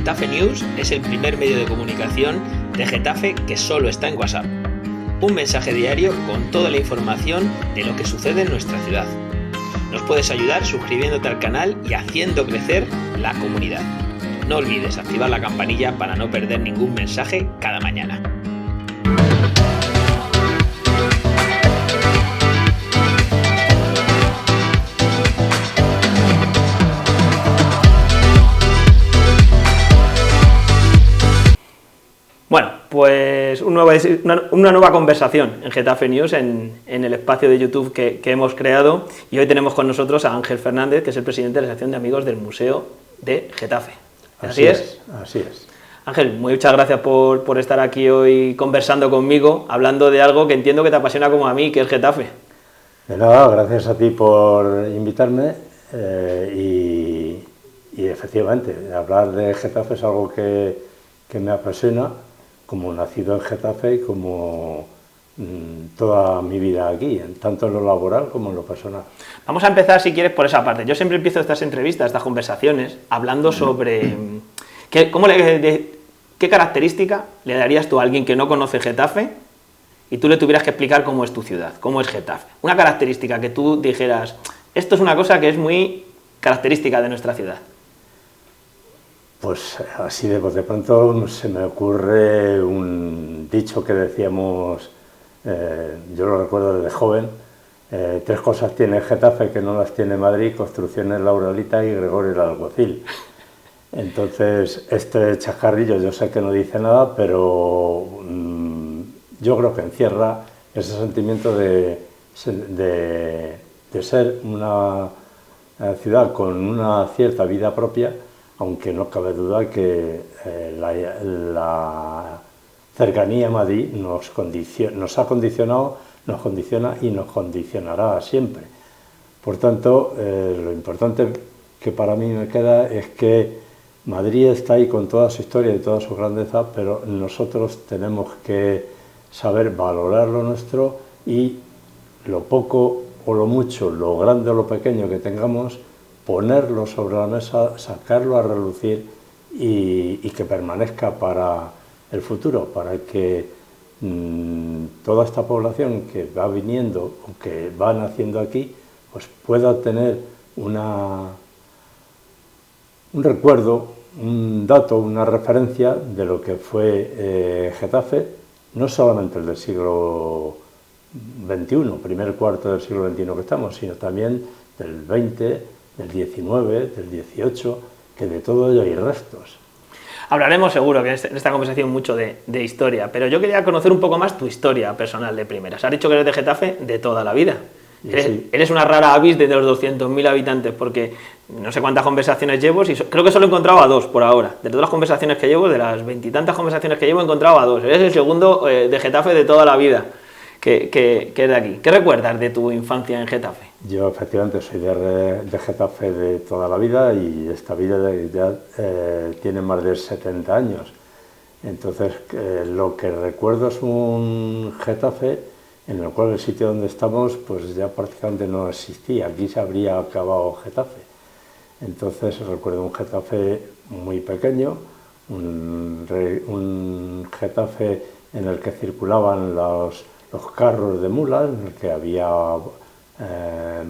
Getafe News es el primer medio de comunicación de Getafe que solo está en WhatsApp. Un mensaje diario con toda la información de lo que sucede en nuestra ciudad. Nos puedes ayudar suscribiéndote al canal y haciendo crecer la comunidad. No olvides activar la campanilla para no perder ningún mensaje cada mañana. Bueno, pues una nueva conversación en Getafe News, en el espacio de YouTube que hemos creado, y hoy tenemos con nosotros a Ángel Fernández, que es el presidente de la Asociación de Amigos del Museo de Getafe. ¿Así es? Así es. Ángel, muchas gracias por estar aquí hoy conversando conmigo, hablando de algo que entiendo que te apasiona como a mí, que es Getafe. De nada, gracias a ti por invitarme y efectivamente, hablar de Getafe es algo que me apasiona, como nacido en Getafe y como toda mi vida aquí, tanto en lo laboral como en lo personal. Vamos a empezar, si quieres, por esa parte. Yo siempre empiezo estas entrevistas, estas conversaciones, hablando sobre qué característica le darías tú a alguien que no conoce Getafe y tú le tuvieras que explicar cómo es tu ciudad, cómo es Getafe. Una característica que tú dijeras, esto es una cosa que es muy característica de nuestra ciudad. Pues así de pronto se me ocurre un dicho que decíamos, yo lo recuerdo desde joven, 3 cosas tiene Getafe que no las tiene Madrid: Construcciones Laurelita y Gregorio el Alguacil. Entonces, este chascarrillo yo sé que no dice nada, pero yo creo que encierra ese sentimiento de ser una ciudad con una cierta vida propia, aunque no cabe duda que la cercanía a Madrid nos ha condicionado, nos condiciona y nos condicionará siempre. Por tanto, lo importante que para mí me queda es que Madrid está ahí con toda su historia y toda su grandeza, pero nosotros tenemos que saber valorar lo nuestro y lo poco o lo mucho, lo grande o lo pequeño que tengamos, ponerlo sobre la mesa, sacarlo a relucir y que permanezca para el futuro, para que toda esta población que va viniendo o que va naciendo aquí, pues pueda tener un recuerdo, un dato, una referencia de lo que fue Getafe, no solamente el del siglo XXI, primer cuarto del siglo XXI que estamos, sino también del XX, del 19, del 18, que de todo ello hay restos. Hablaremos seguro que en esta conversación mucho de historia, pero yo quería conocer un poco más tu historia personal de primeras. Has dicho que eres de Getafe de toda la vida. Eres una rara avis de los 200.000 habitantes, porque no sé cuántas conversaciones llevo, y creo que solo he encontrado a 2 por ahora. De todas las conversaciones que llevo, de las 20 y tantas conversaciones que llevo, he encontrado a 2. Eres el segundo de Getafe de toda la vida que es de aquí. ¿Qué recuerdas de tu infancia en Getafe? Yo efectivamente soy de Getafe de toda la vida, y esta vida ya tiene más de 70 años. Entonces lo que recuerdo es un Getafe en el cual el sitio donde estamos pues ya prácticamente no existía. Aquí se habría acabado Getafe. Entonces recuerdo un Getafe muy pequeño, un Getafe en el que circulaban los carros de mulas, en el que había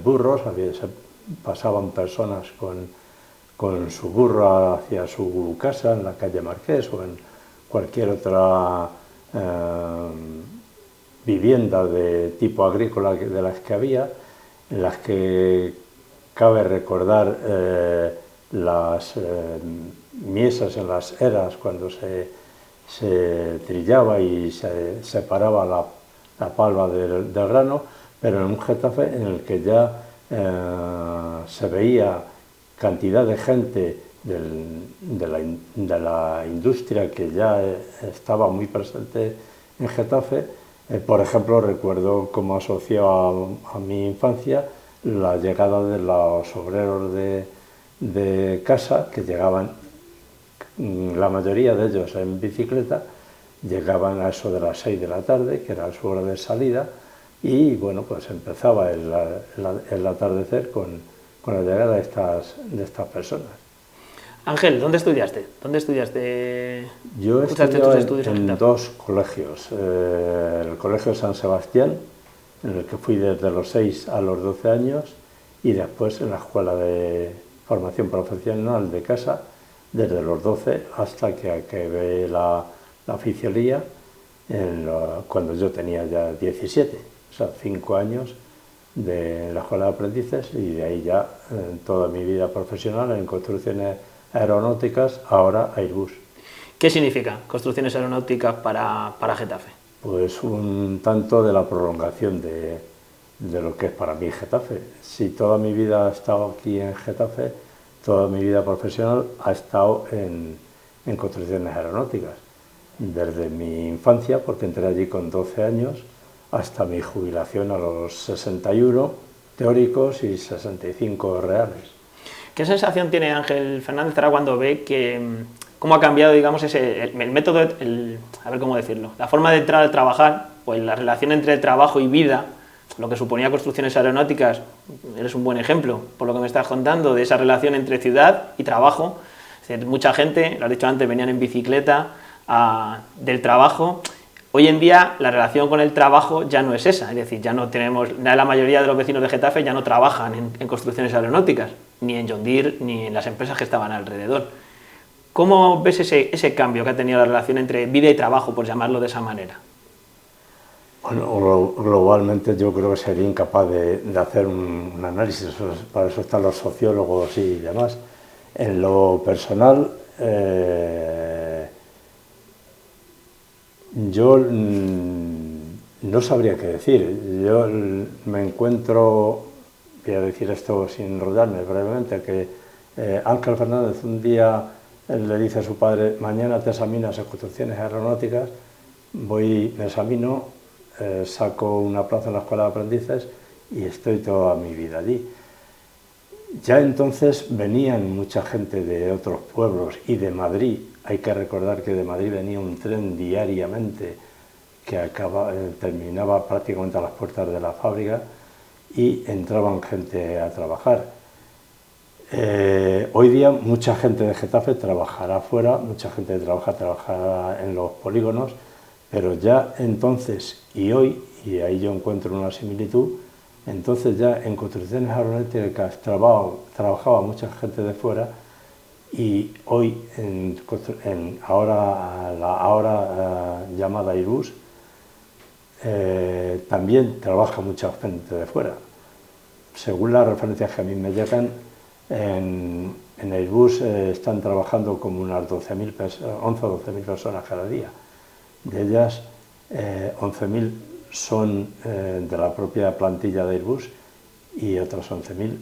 burros, pasaban personas con su burro hacia su casa en la calle Marqués o en cualquier otra vivienda de tipo agrícola de las que había, en las que cabe recordar las miesas en las eras cuando se trillaba y se separaba la palma del grano, pero en un Getafe en el que ya se veía cantidad de gente de la industria que ya estaba muy presente en Getafe. Por ejemplo, recuerdo como asociado a mi infancia la llegada de los obreros de casa, que llegaban, la mayoría de ellos en bicicleta, llegaban a eso de las 6 de la tarde, que era su hora de salida, y bueno, pues empezaba el atardecer con la llegada de estas personas. Ángel, ¿dónde estudiaste? ¿Dónde estudiaste? Yo he ¿Cursaste estudiado tus estudios en en Getafe? dos colegios. El Colegio San Sebastián, en el que fui desde los 6 a los 12 años, y después en la Escuela de Formación Profesional de Casa, desde los 12 hasta que acabé la oficialía cuando yo tenía ya 17, o sea, 5 años de la Escuela de Aprendices, y de ahí ya toda mi vida profesional en construcciones aeronáuticas, ahora Airbus. ¿Qué significa construcciones aeronáuticas para Getafe? Pues un tanto de la prolongación de lo que es para mí Getafe. Si toda mi vida ha estado aquí en Getafe, toda mi vida profesional ha estado en construcciones aeronáuticas. Desde mi infancia, porque entré allí con 12 años, hasta mi jubilación a los 61 teóricos y 65 reales. ¿Qué sensación tiene Ángel Fernández ahora cuando ve cómo ha cambiado, digamos, el método, a ver cómo decirlo, la forma de entrar a trabajar, pues la relación entre el trabajo y vida, lo que suponía construcciones aeronáuticas? Eres un buen ejemplo, por lo que me estás contando, de esa relación entre ciudad y trabajo. Es decir, mucha gente, lo has dicho antes, venían en bicicleta del trabajo. Hoy en día la relación con el trabajo ya no es esa, es decir, ya no tenemos, la mayoría de los vecinos de Getafe ya no trabajan en construcciones aeronáuticas, ni en John Deere, ni en las empresas que estaban alrededor. ¿Cómo ves ese cambio que ha tenido la relación entre vida y trabajo, por llamarlo de esa manera? Bueno, globalmente yo creo que sería incapaz de hacer un análisis, para eso están los sociólogos y demás. En lo personal, yo no sabría qué decir. Yo me encuentro, voy a decir esto sin enrollarme brevemente, que Ángel Fernández un día le dice a su padre: mañana te examinas en construcciones aeronáuticas. Voy, me examino, saco una plaza en la Escuela de Aprendices y estoy toda mi vida allí. Ya entonces venían mucha gente de otros pueblos y de Madrid. Hay que recordar que de Madrid venía un tren diariamente que terminaba prácticamente a las puertas de la fábrica, y entraban gente a trabajar. Hoy día mucha gente de Getafe trabajará fuera, mucha gente trabajará en los polígonos, pero ya entonces y hoy, y ahí yo encuentro una similitud, entonces ya en construcciones aeronáuticas trabajaba mucha gente de fuera, y hoy ahora llamada Airbus también trabaja mucha gente de fuera. Según las referencias que a mí me llegan, en Airbus están trabajando como unas 11 o 12.000 personas cada día. De ellas, 11.000 son de la propia plantilla de Airbus, y otras 11.000,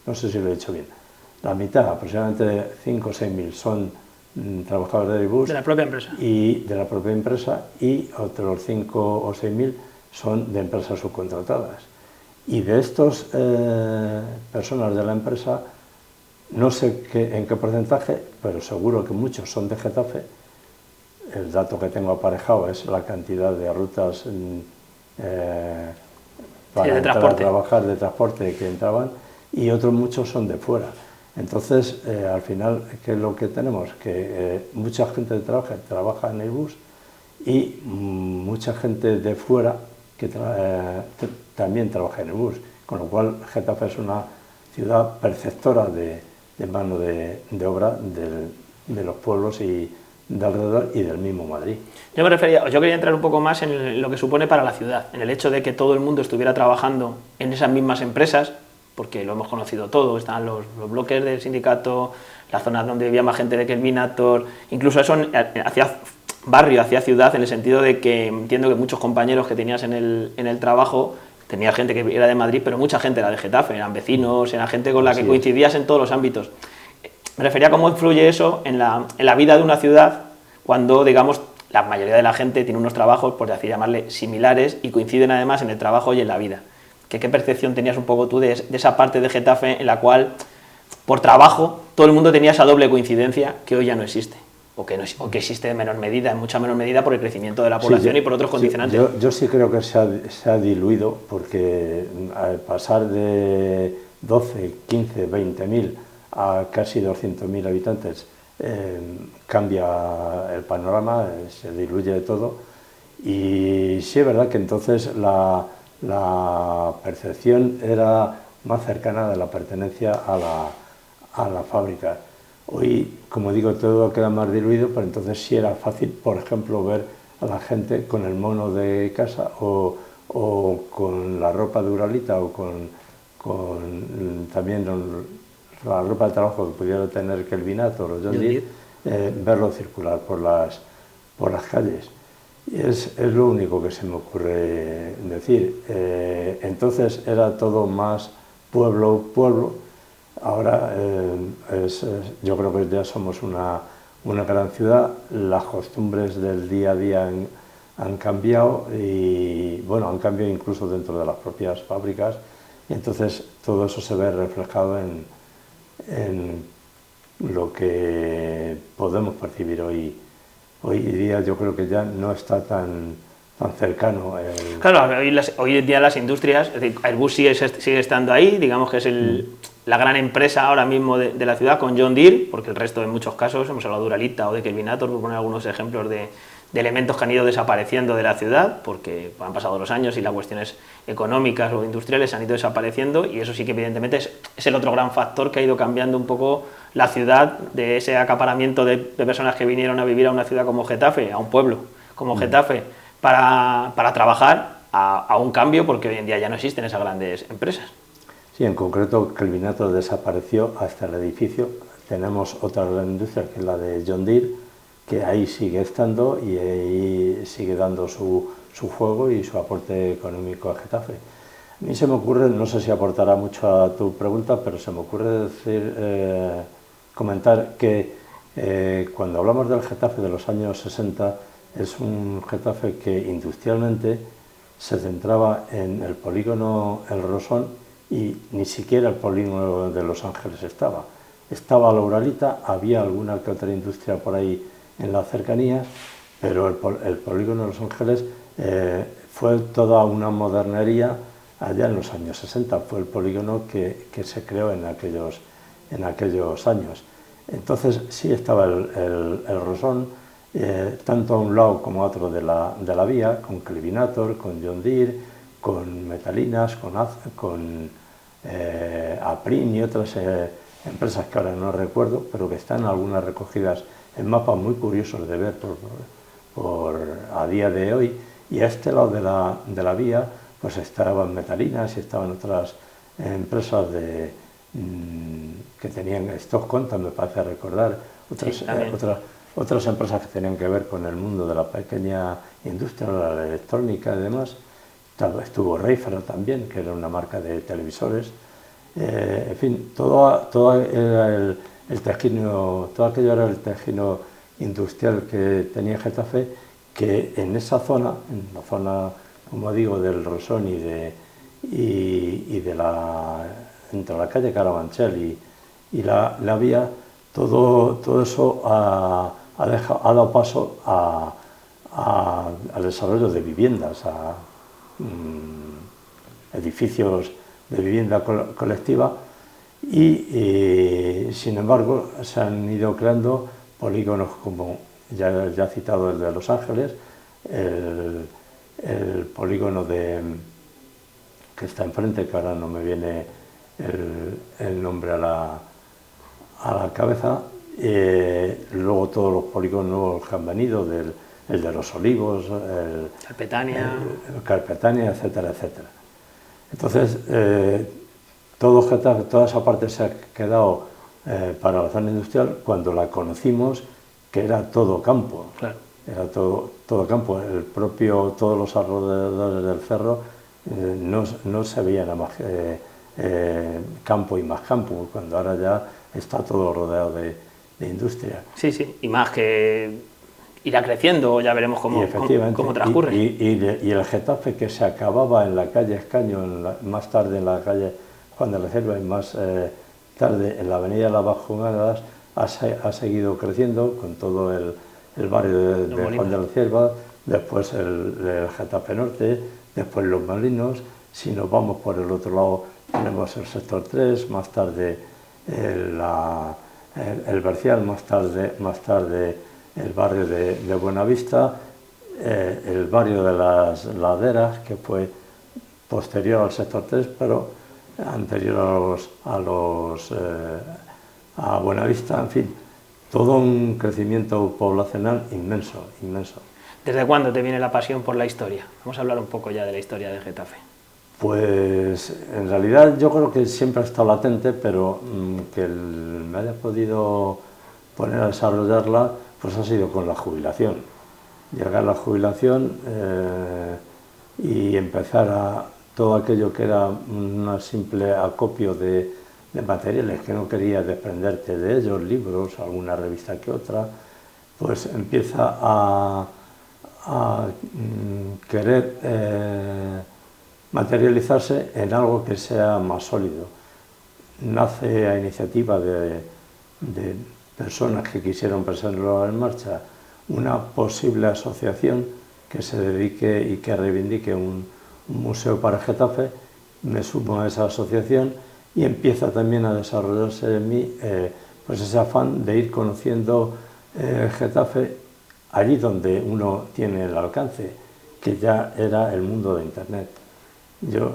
no sé si lo he dicho bien, la mitad, aproximadamente 5 o 6.000 son trabajadores de Airbus. De la propia empresa. Y de la propia empresa, y otros 5 o 6.000 son de empresas subcontratadas. Y de estos personas de la empresa, no sé en qué porcentaje, pero seguro que muchos son de Getafe. El dato que tengo aparejado es la cantidad de rutas para entrar a trabajar de transporte que entraban, y otros muchos son de fuera. Entonces, al final, ¿qué es lo que tenemos? Que mucha gente trabaja en Airbus, y mucha gente de fuera que también trabaja en Airbus, con lo cual Getafe es una ciudad perceptora de mano de obra de los pueblos y de alrededor y del mismo Madrid. Yo quería entrar un poco más en lo que supone para la ciudad, en el hecho de que todo el mundo estuviera trabajando en esas mismas empresas, porque lo hemos conocido todo, están los bloques del sindicato, las zonas donde vivía más gente de Kelvinator, incluso eso hacia barrio, hacia ciudad, en el sentido de que entiendo que muchos compañeros que tenías en el trabajo, tenía gente que era de Madrid, pero mucha gente era de Getafe, eran vecinos, era gente con la que coincidías en todos los ámbitos. Me refería a cómo influye eso en la vida de una ciudad cuando, digamos, la mayoría de la gente tiene unos trabajos, por así llamarle, similares, y coinciden además en el trabajo y en la vida. ¿Qué percepción tenías un poco tú de esa parte de Getafe en la cual, por trabajo, todo el mundo tenía esa doble coincidencia que hoy ya no existe? O que existe en menor medida, en mucha menor medida, por el crecimiento de la población y por otros condicionantes. Yo sí creo que se ha diluido, porque al pasar de 12, 15, 20.000 a casi 200.000 habitantes, cambia el panorama, se diluye todo. Y sí es verdad que entonces la percepción era más cercana de la pertenencia a la fábrica. Hoy, como digo, todo queda más diluido, pero entonces sí era fácil, por ejemplo, ver a la gente con el mono de casa o con la ropa de Uralita o con también la ropa de trabajo que pudiera tener Kelvinator o John Deere, verlo circular por las calles. Y es lo único que se me ocurre decir. Entonces era todo más pueblo. Ahora yo creo que ya somos una gran ciudad. Las costumbres del día a día han cambiado y bueno, han cambiado incluso dentro de las propias fábricas. Y entonces todo eso se ve reflejado en lo que podemos percibir hoy. Hoy día yo creo que ya no está tan cercano. Claro, hoy en día las industrias, es decir, Airbus sigue estando ahí, digamos que es la gran empresa ahora mismo de la ciudad con John Deere, porque el resto en muchos casos, hemos hablado de Uralita o de Kelvinator, por poner algunos ejemplos de elementos que han ido desapareciendo de la ciudad, porque han pasado los años y las cuestiones económicas o industriales han ido desapareciendo, y eso sí que evidentemente es el otro gran factor que ha ido cambiando un poco la ciudad, de ese acaparamiento de personas que vinieron a vivir a una ciudad como Getafe, a un pueblo como Getafe, para trabajar, a un cambio, porque hoy en día ya no existen esas grandes empresas. Sí, en concreto Kelvinator desapareció hasta el edificio. Tenemos otra gran industria que es la de John Deere, que ahí sigue estando y ahí sigue dando su juego y su aporte económico a Getafe. A mí se me ocurre, no sé si aportará mucho a tu pregunta, pero se me ocurre comentar que cuando hablamos del Getafe de los años 60, es un Getafe que industrialmente se centraba en el polígono El Rosón y ni siquiera el polígono de Los Ángeles estaba. Estaba la Uralita, había alguna que otra industria por ahí en las cercanías, pero el polígono de Los Ángeles fue toda una modernería allá en los años 60, fue el polígono que se creó en aquellos años. Entonces sí estaba el Rosón, tanto a un lado como a otro de la vía, con Kelvinator, con John Deere, con Metalinas, con Aprim y otras empresas que ahora no recuerdo, pero que están algunas recogidas en mapas muy curiosos de ver a día de hoy. Y a este lado de la vía pues estaban Metalinas y estaban otras empresas que tenían Stockconta, me parece recordar, otras empresas que tenían que ver con el mundo de la pequeña industria, la electrónica y demás. Estuvo Reifer también, que era una marca de televisores. En fin, todo aquello era el tejido industrial que tenía Getafe, que en esa zona, en la zona, como digo, del Rosón entre la calle Carabanchel y la vía, todo eso ha dado paso al desarrollo de viviendas, a edificios de vivienda colectiva y sin embargo se han ido creando polígonos como ya citado el de Los Ángeles, el polígono que está enfrente, que ahora no me viene el nombre a la cabeza, luego todos los polígonos nuevos que han venido, el de Los Olivos, Carpetania, etcétera, etcétera. Entonces, toda esa parte se ha quedado para la zona industrial cuando la conocimos, que era todo campo. Claro. Era todo campo. Todos los alrededores del cerro no se veía nada más campo y más campo, cuando ahora ya está todo rodeado de industria. Sí, y más que irá creciendo, ya veremos cómo transcurre. Y el Getafe, que se acababa en la calle Escaño, más tarde en la calle Juan de la Cierva y más tarde en la avenida Las Bajonadas, ha seguido creciendo con todo el barrio de Juan de la Cierva, después el Getafe Norte, después Los Molinos. Si nos vamos por el otro lado tenemos el sector 3, más tarde el Bercial, más tarde el barrio de Buenavista, el barrio de las Laderas, que fue posterior al sector 3, pero anterior a Buenavista, en fin, todo un crecimiento poblacional inmenso, inmenso. ¿Desde cuándo te viene la pasión por la historia? Vamos a hablar un poco ya de la historia de Getafe. Pues en realidad yo creo que siempre ha estado latente, pero que me haya podido poner a desarrollarla, pues ha sido con la jubilación. Llegar a la jubilación y empezar a todo aquello que era un simple acopio de materiales que no querías desprenderte de ellos, libros, alguna revista que otra, pues empieza a querer materializarse en algo que sea más sólido. Nace a iniciativa de personas que quisieron ponerlo en marcha una posible asociación que se dedique y que reivindique un museo para Getafe. Me sumo a esa asociación y empieza también a desarrollarse en mí pues ese afán de ir conociendo Getafe allí donde uno tiene el alcance, que ya era el mundo de Internet. Yo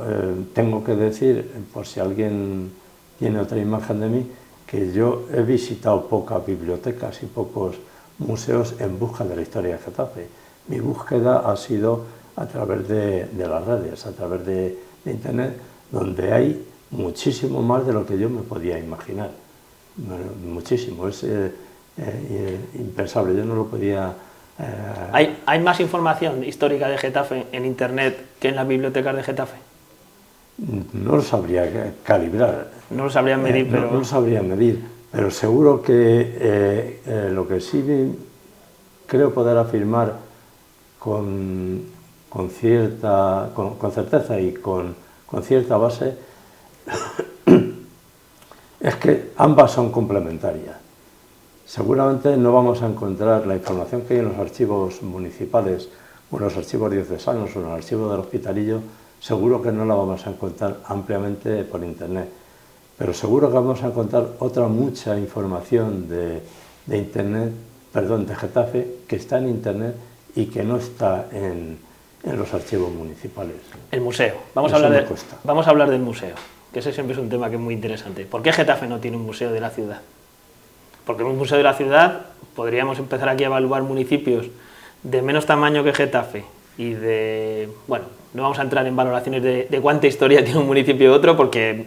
tengo que decir, por si alguien tiene otra imagen de mí, que yo he visitado pocas bibliotecas y pocos museos en busca de la historia de Getafe. Mi búsqueda ha sido a través de las redes, a través de Internet, donde hay muchísimo más de lo que yo me podía imaginar. Muchísimo, es impensable, yo no lo podía... ¿Hay más información histórica de Getafe en Internet que en las bibliotecas de Getafe? No lo sabría calibrar. No lo sabrían medir, pero... No lo sabría medir, pero seguro que lo que sí creo poder afirmar con certeza y con cierta base es que ambas son complementarias. Seguramente no vamos a encontrar la información que hay en los archivos municipales o en los archivos diocesanos o en el archivo del Hospitalillo, seguro que no la vamos a encontrar ampliamente por Internet, pero seguro que vamos a encontrar otra mucha información de Getafe que está en Internet y que no está en los archivos municipales. El museo. Vamos a hablar del museo, que ese siempre es un tema que es muy interesante. ¿Por qué Getafe no tiene un museo de la ciudad? Porque en un museo de la ciudad podríamos empezar aquí a evaluar municipios de menos tamaño que Getafe y bueno, no vamos a entrar en valoraciones de cuánta historia tiene un municipio u otro, porque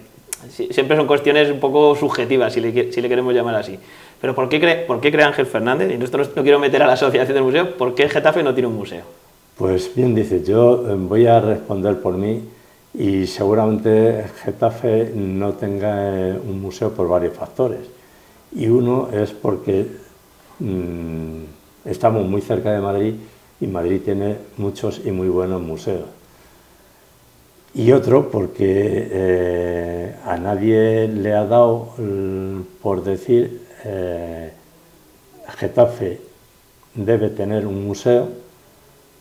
siempre son cuestiones un poco subjetivas, si le queremos llamar así. Pero ¿por qué cree Ángel Fernández? Y esto no quiero meter a la asociación del museo. ¿Por qué Getafe no tiene un museo? Pues bien dices, yo voy a responder por mí y seguramente Getafe no tenga un museo por varios factores. Y uno es porque estamos muy cerca de Madrid y Madrid tiene muchos y muy buenos museos. Y otro porque a nadie le ha dado por decir Getafe debe tener un museo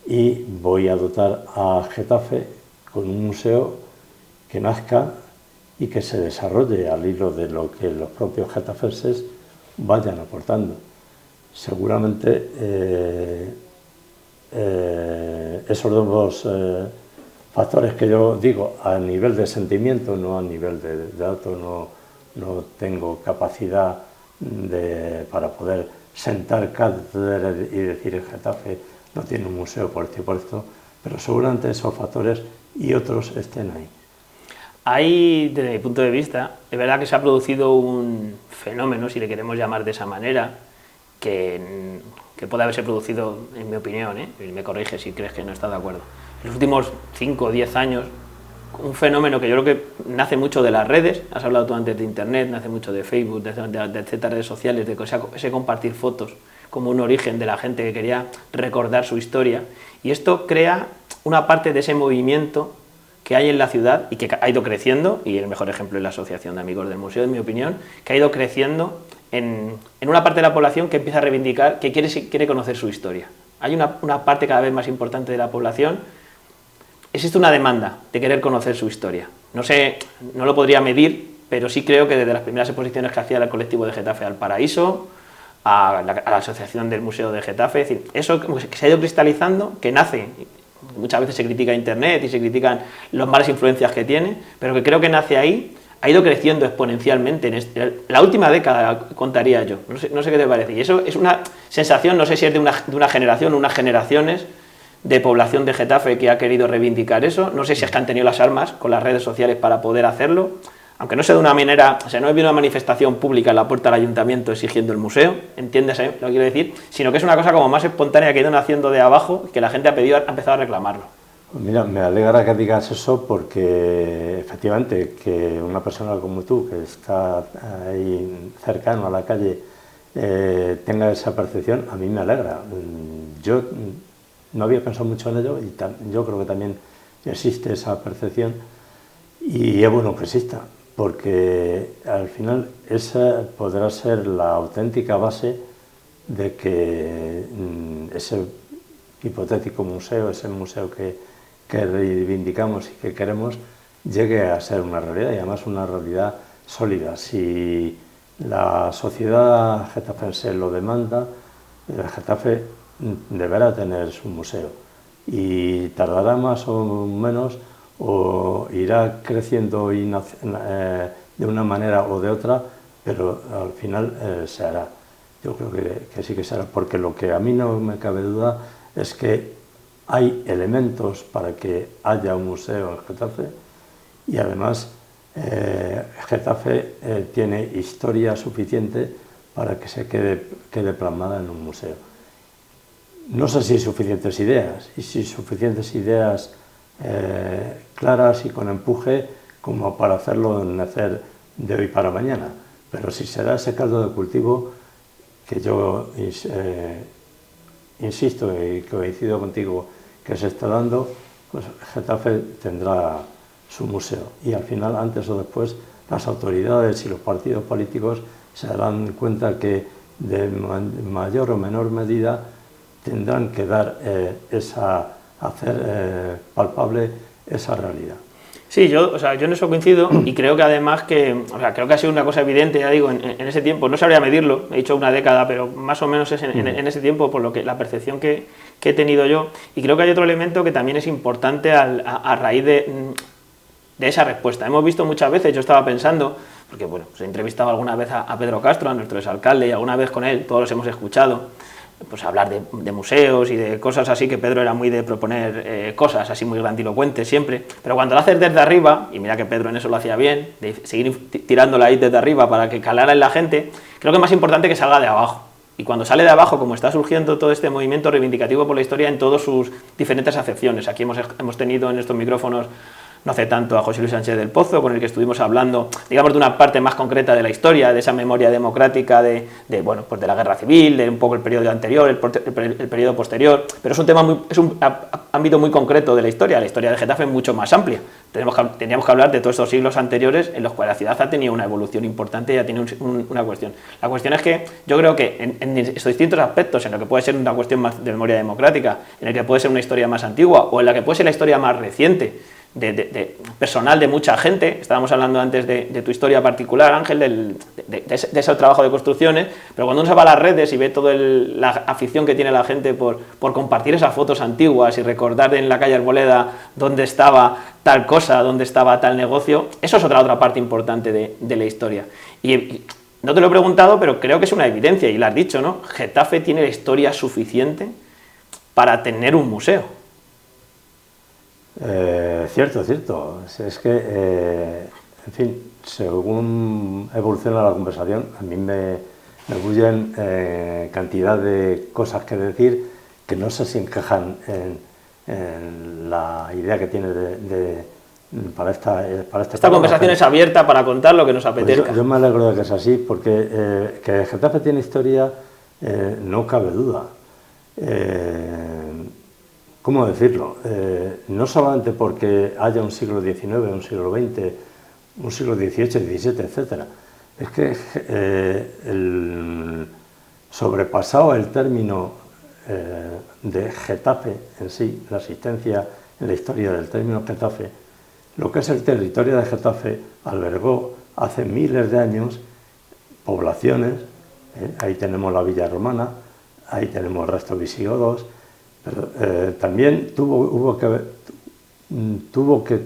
y voy a dotar a Getafe con un museo que nazca y que se desarrolle al hilo de lo que los propios getafenses vayan aportando. Seguramente esos dos factores que yo digo a nivel de sentimiento, no a nivel de datos, no tengo capacidad para poder sentar cátedra y decir el Getafe no tiene un museo por esto, pero seguramente esos factores y otros estén ahí. Ahí, desde mi punto de vista, es verdad que se ha producido un fenómeno, si le queremos llamar de esa manera, que puede haberse producido, en mi opinión, y me corrige si crees que no estás de acuerdo, en los últimos 5 o 10 años, un fenómeno que yo creo que nace mucho de las redes, has hablado tú antes de Internet, nace mucho de Facebook, de ciertas redes sociales, de ese compartir fotos como un origen de la gente que quería recordar su historia, y esto crea una parte de ese movimiento que hay en la ciudad y que ha ido creciendo, y el mejor ejemplo es la Asociación de Amigos del Museo, en mi opinión, que ha ido creciendo en una parte de la población que empieza a reivindicar, que quiere conocer su historia. Hay una parte cada vez más importante de la población, existe una demanda de querer conocer su historia. No lo podría medir, pero sí creo que desde las primeras exposiciones que hacía el colectivo de Getafe al Paraíso, a la asociación del Museo de Getafe, es decir, eso que se ha ido cristalizando, que nace, muchas veces se critica Internet y se critican las malas influencias que tiene, pero que creo que nace ahí, ha ido creciendo exponencialmente. La última década, contaría yo, no sé qué te parece, y eso es una sensación, no sé si es de una generación, unas generaciones de población de Getafe que ha querido reivindicar eso, no sé si es que han tenido las armas con las redes sociales para poder hacerlo, aunque no sea de una manera, o sea, no es una manifestación pública en la puerta del ayuntamiento exigiendo el museo, entiendes lo que quiero decir, sino que es una cosa como más espontánea que ha ido naciendo de abajo, que la gente ha empezado a reclamarlo. Pues mira, me alegra que digas eso porque efectivamente que una persona como tú, que está ahí cercano a la calle, tenga esa percepción, a mí me alegra. Yo no había pensado mucho en ello y yo creo que también existe esa percepción y es bueno que exista, porque al final esa podrá ser la auténtica base de que ese hipotético museo, ese museo que reivindicamos y que queremos, llegue a ser una realidad y además una realidad sólida. Si la sociedad getafense lo demanda, el Getafe deberá tener su museo y tardará más o menos o irá creciendo de una manera o de otra, pero al final se hará. Yo creo que sí que se hará, porque lo que a mí no me cabe duda es que hay elementos para que haya un museo en Getafe y además Getafe tiene historia suficiente para que se quede plasmada en un museo. No sé si hay suficientes ideas, y si suficientes ideas claras y con empuje como para hacerlo nacer de hoy para mañana, pero si se da ese caldo de cultivo que yo insisto y coincido contigo que se está dando, pues Getafe tendrá su museo y al final, antes o después, las autoridades y los partidos políticos se darán cuenta que de mayor o menor medida tendrán que hacer palpable esa realidad. Sí, yo en eso coincido y creo que además creo que ha sido una cosa evidente, ya digo, en ese tiempo, no sabría medirlo, he dicho una década, pero más o menos es en ese tiempo, por lo que la percepción que he tenido yo, y creo que hay otro elemento que también es importante a raíz de esa respuesta. Hemos visto muchas veces, yo estaba pensando, porque bueno, he entrevistado alguna vez a Pedro Castro, a nuestro exalcalde, y alguna vez con él, todos los hemos escuchado, pues hablar de museos y de cosas así, que Pedro era muy de proponer cosas así muy grandilocuentes siempre, pero cuando lo haces desde arriba, y mira que Pedro en eso lo hacía bien, de seguir tirándola ahí desde arriba para que calara en la gente, creo que es más importante que salga de abajo. Y cuando sale de abajo, como está surgiendo todo este movimiento reivindicativo por la historia en todas sus diferentes acepciones, aquí hemos tenido en estos micrófonos no hace tanto a José Luis Sánchez del Pozo, con el que estuvimos hablando, digamos, de una parte más concreta de la historia, de esa memoria democrática de la guerra civil, de un poco el periodo anterior, el periodo posterior, pero es un ámbito muy concreto de la historia de Getafe es mucho más amplia. Tendríamos que hablar de todos estos siglos anteriores en los cuales la ciudad ha tenido una evolución importante y ha tenido una cuestión. La cuestión es que yo creo que en estos distintos aspectos, en lo que puede ser una cuestión más de memoria democrática, en el que puede ser una historia más antigua o en la que puede ser la historia más reciente, personal de mucha gente, estábamos hablando antes de tu historia particular, Ángel, de ese trabajo de construcciones, pero cuando uno se va a las redes y ve toda la afición que tiene la gente por compartir esas fotos antiguas y recordar en la calle Arboleda dónde estaba tal cosa, dónde estaba tal negocio, eso es otra parte importante de la historia. Y no te lo he preguntado, pero creo que es una evidencia, y lo has dicho, ¿no? Getafe tiene la historia suficiente para tener un museo. Cierto. Es que, en fin, según evoluciona la conversación, a mí me bullen cantidad de cosas que decir que no sé si encajan en la idea que tiene para esta conversación es abierta para contar lo que nos apetezca. Pues yo me alegro de que es así, porque que Getafe tiene historia, no cabe duda. ¿Cómo decirlo? No solamente porque haya un siglo XIX, un siglo XX, un siglo XVIII, XVII, etc. Es que sobrepasado el término de Getafe en sí, la existencia en la historia del término Getafe, lo que es el territorio de Getafe albergó hace miles de años poblaciones, ahí tenemos la villa romana, ahí tenemos restos visigodos, pero también tuvo que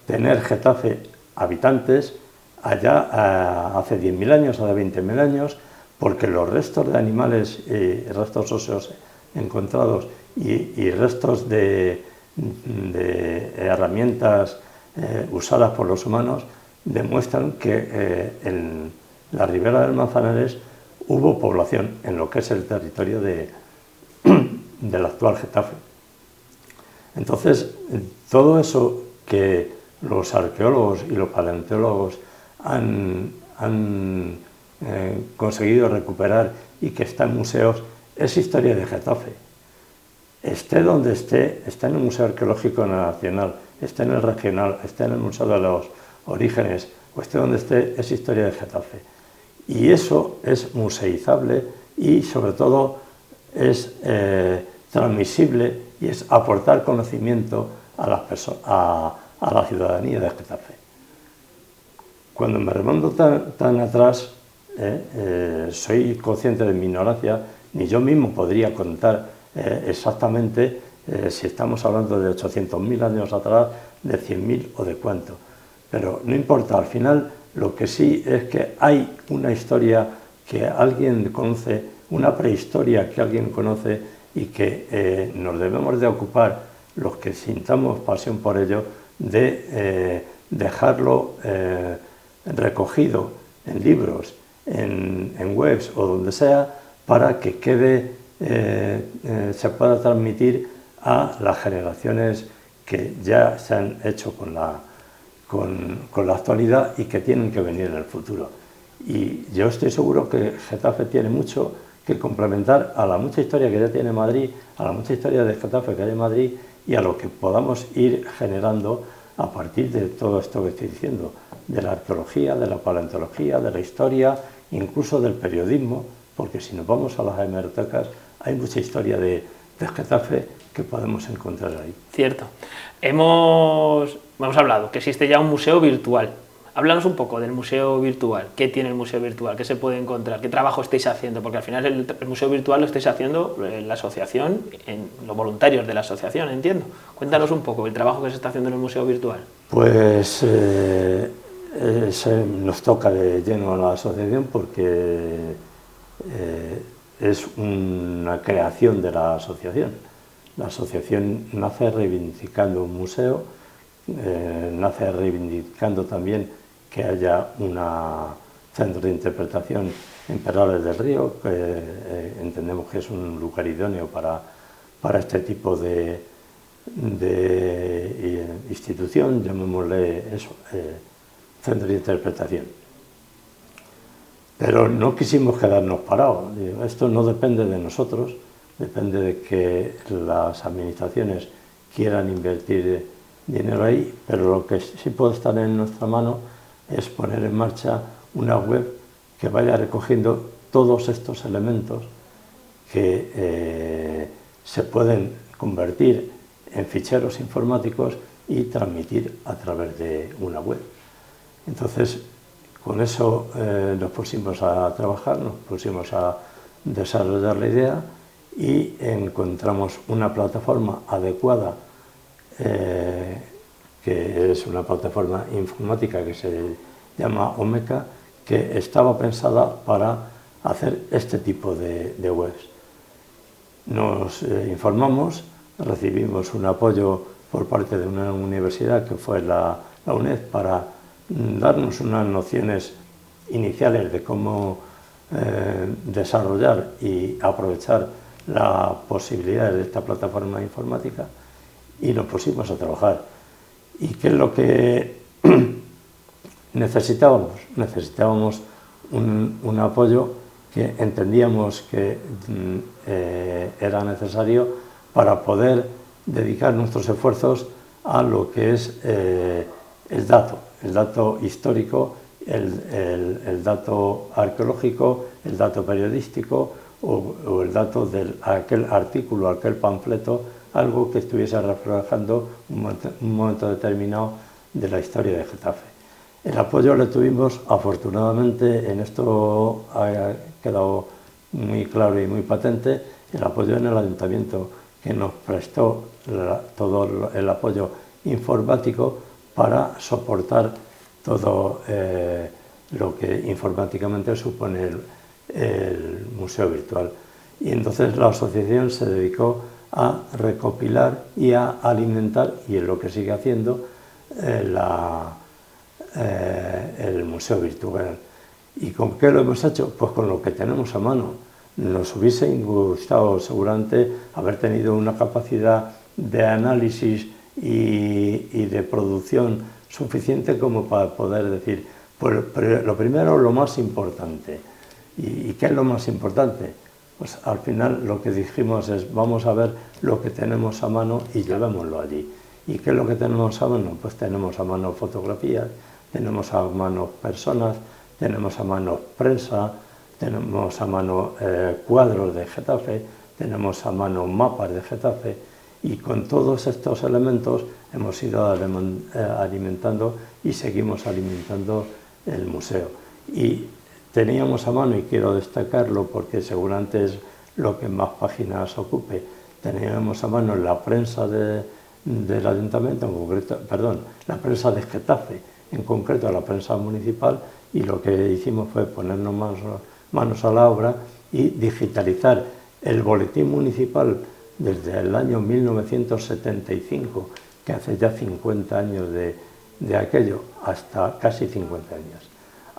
tener Getafe habitantes allá hace 10.000 años, hace 20.000 años, porque los restos de animales, restos óseos encontrados y restos de herramientas usadas por los humanos demuestran que en la ribera del Manzanares hubo población en lo que es el territorio del actual Getafe. Entonces, todo eso que los arqueólogos y los paleontólogos han conseguido recuperar y que está en museos, es historia de Getafe. Esté donde esté en el Museo Arqueológico Nacional, esté en el Regional, esté en el Museo de los Orígenes, o esté donde esté, es historia de Getafe. Y eso es museizable y, sobre todo, es transmisible y es aportar conocimiento a la ciudadanía de Getafe. Cuando me remonto tan atrás, soy consciente de mi ignorancia, ni yo mismo podría contar exactamente si estamos hablando de 800.000 años atrás, de 100.000 o de cuánto. Pero no importa, al final lo que sí es que hay una historia que alguien conoce, una prehistoria que alguien conoce y que nos debemos de ocupar, los que sintamos pasión por ello, de dejarlo recogido en libros, en webs o donde sea, para que quede, se pueda transmitir a las generaciones que ya se han hecho con la actualidad y que tienen que venir en el futuro. Y yo estoy seguro que Getafe tiene mucho que complementar a la mucha historia que ya tiene Madrid, a la mucha historia de Getafe que hay en Madrid y a lo que podamos ir generando a partir de todo esto que estoy diciendo, de la arqueología, de la paleontología, de la historia, incluso del periodismo, porque si nos vamos a las hemerotecas hay mucha historia de Getafe que podemos encontrar ahí. Cierto. Hemos hablado que existe ya un museo virtual. Háblanos un poco del museo virtual. ¿Qué tiene el museo virtual? ¿Qué se puede encontrar? ¿Qué trabajo estáis haciendo? Porque al final el museo virtual lo estáis haciendo en la asociación, en los voluntarios de la asociación, entiendo. Cuéntanos un poco el trabajo que se está haciendo en el museo virtual. Pues nos toca de lleno a la asociación porque es una creación de la asociación. La asociación nace reivindicando un museo, nace reivindicando también que haya un centro de interpretación en Perales del Río, que entendemos que es un lugar idóneo para este tipo de institución, llamémosle eso, centro de interpretación. Pero no quisimos quedarnos parados. Esto no depende de nosotros, depende de que las administraciones quieran invertir dinero ahí, pero lo que sí puede estar en nuestra mano es poner en marcha una web que vaya recogiendo todos estos elementos que se pueden convertir en ficheros informáticos y transmitir a través de una web. Entonces, con eso nos pusimos a trabajar, nos pusimos a desarrollar la idea y encontramos una plataforma adecuada, que es una plataforma informática que se llama Omeka, que estaba pensada para hacer este tipo de webs. Nos informamos, recibimos un apoyo por parte de una universidad que fue la UNED para darnos unas nociones iniciales de cómo desarrollar y aprovechar las posibilidades de esta plataforma informática y nos pusimos a trabajar. ¿Y qué es lo que necesitábamos? Necesitábamos un apoyo que entendíamos que era necesario para poder dedicar nuestros esfuerzos a lo que es el dato histórico, el dato arqueológico, el dato periodístico o el dato de aquel artículo, aquel panfleto, algo que estuviese reflejando un momento determinado de la historia de Getafe. El apoyo le tuvimos, afortunadamente, en esto ha quedado muy claro y muy patente, el apoyo en el ayuntamiento, que nos prestó todo el apoyo informático para soportar todo lo que informáticamente supone el museo virtual. Y entonces la asociación se dedicó a recopilar y a alimentar, y es lo que sigue haciendo, el museo virtual. ¿Y con qué lo hemos hecho? Pues con lo que tenemos a mano. Nos hubiese gustado seguramente haber tenido una capacidad de análisis y de producción suficiente como para poder decir, pues lo primero, lo más importante. ¿Y qué es lo más importante? Pues al final lo que dijimos es, vamos a ver lo que tenemos a mano y llevémoslo allí. ¿Y qué es lo que tenemos a mano? Pues tenemos a mano fotografías, tenemos a mano personas, tenemos a mano prensa, tenemos a mano cuadros de Getafe, tenemos a mano mapas de Getafe, y con todos estos elementos hemos ido alimentando y seguimos alimentando el museo. Y teníamos a mano, y quiero destacarlo porque seguramente es lo que más páginas ocupe, teníamos a mano la prensa del ayuntamiento, en concreto, perdón, la prensa de Getafe, en concreto la prensa municipal, y lo que hicimos fue ponernos manos a la obra y digitalizar el boletín municipal desde el año 1975, que hace ya 50 años de aquello, hasta casi 50 años,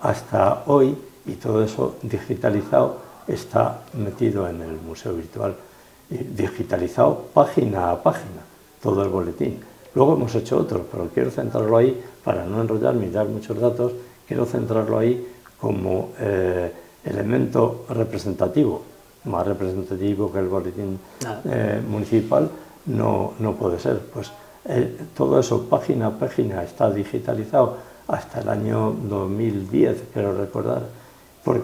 hasta hoy, y todo eso digitalizado está metido en el museo virtual, digitalizado página a página, todo el boletín. Luego hemos hecho otros, pero quiero centrarlo ahí, para no enrollarme y dar muchos datos, quiero centrarlo ahí como elemento representativo, más representativo que el boletín municipal no puede ser. Pues todo eso, página a página, está digitalizado hasta el año 2010, quiero recordar,